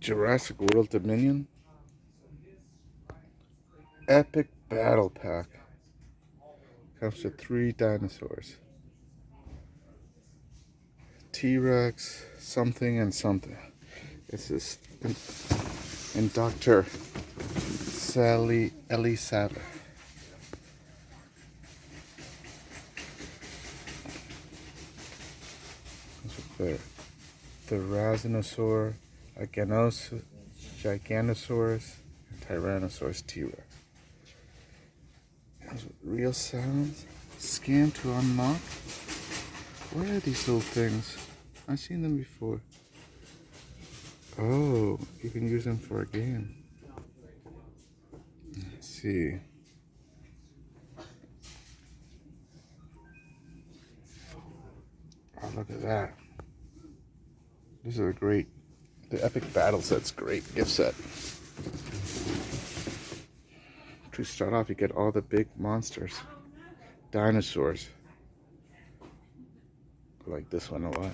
Jurassic World Dominion. Epic Battle Pack. Comes with 3 dinosaurs. T-Rex, something and something. This is in Dr. Sally Elisava. The Rhizinosaur, Giganosaurus, and Tyrannosaurus T-Rex. Real sounds. Scan to unlock. What are these little things? I've seen them before. Oh, you can use them for a game. Let's see. Oh, look at that. These are great. The Epic Battle Set's great gift set. To start off, you get all the big monsters. Dinosaurs. I like this one a lot.